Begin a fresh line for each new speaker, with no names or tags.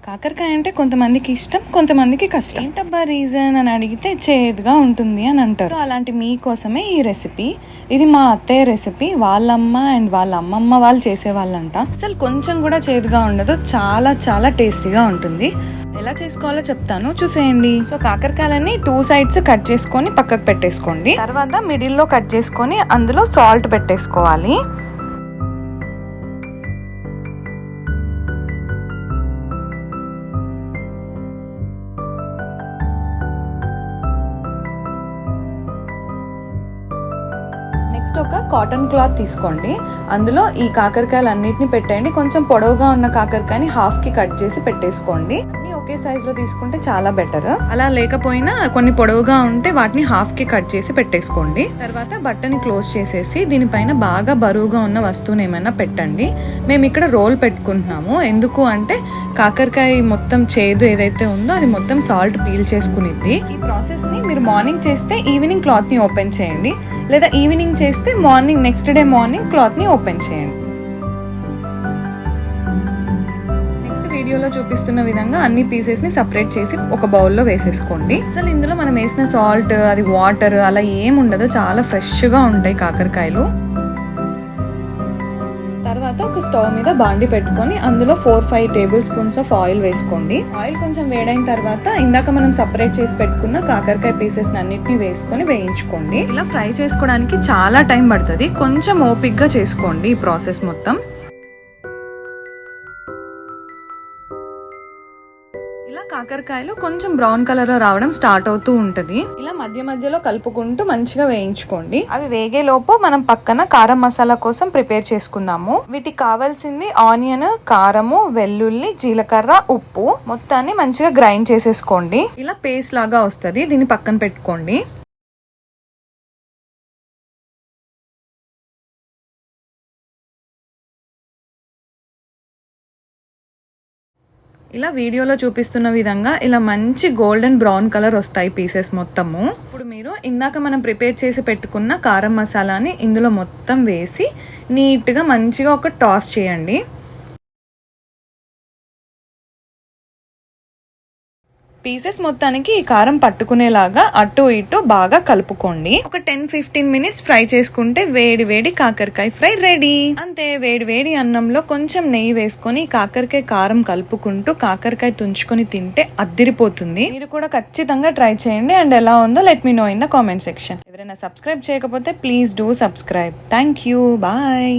కాకరకాయ అంటే కొంతమందికి ఇష్టం, కొంతమందికి కష్టం. ఏంటబ్బా రీజన్ అని అడిగితే చేదుగా ఉంటుంది అని అంటారు. సో అలాంటి మీకోసమే ఈ రెసిపీ. ఇది మా అత్తయ్య రెసిపీ. వాళ్ళమ్మ అండ్ వాళ్ళ అమ్మమ్మ వాళ్ళు చేసేవాళ్ళంట. అసలు కొంచెం కూడా చేదుగా ఉండదు, చాలా చాలా టేస్టీగా ఉంటుంది. ఎలా చేసుకోవాలో చెప్తాను, చూసేయండి. సో కాకరకాయలని 2 sides కట్ చేసుకొని పక్కకు పెట్టేసుకోండి. తర్వాత మిడిల్లో కట్ చేసుకొని అందులో సాల్ట్ పెట్టేసుకోవాలి. నెక్స్ట్ ఒక కాటన్ క్లాత్ తీసుకోండి. అందులో ఈ కాకరకాయలు అన్నిటిని పెట్టండి. కొంచెం పొడవుగా ఉన్న కాకరకాయని హాఫ్కి కట్ చేసి పెట్టేసుకోండి. అన్ని ఒకే సైజులో తీసుకుంటే చాలా బెటర్. అలా లేకపోయినా కొన్ని పొడవుగా ఉంటే వాటిని హాఫ్కి కట్ చేసి పెట్టేసుకోండి. తర్వాత బట్టని క్లోజ్ చేసేసి దీనిపైన బాగా బరువుగా ఉన్న వస్తువుని ఏమైనా పెట్టండి. మేము ఇక్కడ రోల్ పెట్టుకుంటున్నాము. ఎందుకు అంటే కాకరకాయ మొత్తం చేదు ఏదైతే ఉందో అది మొత్తం సాల్ట్ పీల్ చేసుకునిద్ది. ఈ ప్రాసెస్ని మీరు మార్నింగ్ చేస్తే ఈవినింగ్ క్లాత్ని ఓపెన్ చేయండి, లేదా ఈవినింగ్ చేస్తే మార్నింగ్ నెక్స్ట్ డే మార్నింగ్ క్లాత్ని ఓపెన్ చేయండి. నెక్స్ట్ వీడియోలో చూపిస్తున్న విధంగా అన్ని పీసెస్ని సపరేట్ చేసి ఒక బౌల్లో వేసేసుకోండి. అసలు ఇందులో మనం వేసిన సాల్ట్, అది వాటర్ అలా ఏం ఉండదు, చాలా ఫ్రెష్గా ఉంటాయి కాకరకాయలు. తర్వాత ఒక స్టవ్ మీద బాండి పెట్టుకొని అందులో 4-5 tablespoons ఆఫ్ ఆయిల్ వేసుకోండి. ఆయిల్ కొంచెం వేడైన తర్వాత ఇందాక మనం సపరేట్ చేసి పెట్టుకున్న కాకరకాయ పీసెస్ అన్నిటిని వేసుకొని వేయించుకోండి. ఇలా ఫ్రై చేసుకోవడానికి చాలా టైం పడుతుంది, కొంచెం ఓపిక్గా చేసుకోండి ఈ ప్రాసెస్ మొత్తం. ఇలా కాకరకాయలు కొంచెం బ్రౌన్ కలర్ లో రావడం స్టార్ట్ అవుతూ ఉంటది. ఇలా మధ్య మధ్యలో కలుపుకుంటూ మంచిగా వేయించుకోండి. అవి వేగేలోపు మనం పక్కన కారం మసాలా కోసం ప్రిపేర్ చేసుకుందాము. వీటికి కావాల్సింది ఆనియన్, కారము, వెల్లుల్లి, జీలకర్ర, ఉప్పు. మొత్తాన్ని మంచిగా గ్రైండ్ చేసేసుకోండి. ఇలా పేస్ట్ లాగా వస్తుంది, దీన్ని పక్కన పెట్టుకోండి. ఇలా వీడియోలో చూపిస్తున్న విధంగా ఇలా మంచి గోల్డెన్ బ్రౌన్ కలర్ వస్తాయి పీసెస్ మొత్తము. ఇప్పుడు మీరు ఇందాక మనం ప్రిపేర్ చేసి పెట్టుకున్న కారం మసాలాని ఇందులో మొత్తం వేసి నీట్గా మంచిగా ఒక టాస్ చేయండి. పీసెస్ మొత్తానికి ఈ కారం పట్టుకునేలాగా అటు ఇటు బాగా కలుపుకోండి. ఒక 10-15 minutes ఫ్రై చేసుకుంటే వేడి వేడి కాకరకాయ ఫ్రై రెడీ. అంతే, వేడి వేడి అన్నంలో కొంచెం నెయ్యి వేసుకొని కాకరకాయ కారం కలుపుకుంటూ కాకరకాయ తుంచుకొని తింటే అద్దిరిపోతుంది. మీరు కూడా ఖచ్చితంగా ట్రై చేయండి. అండ్ ఎలా ఉందో let me know in the comment section. ఎవరైనా సబ్స్క్రైబ్ చేయకపోతే please do subscribe. Thank you, bye.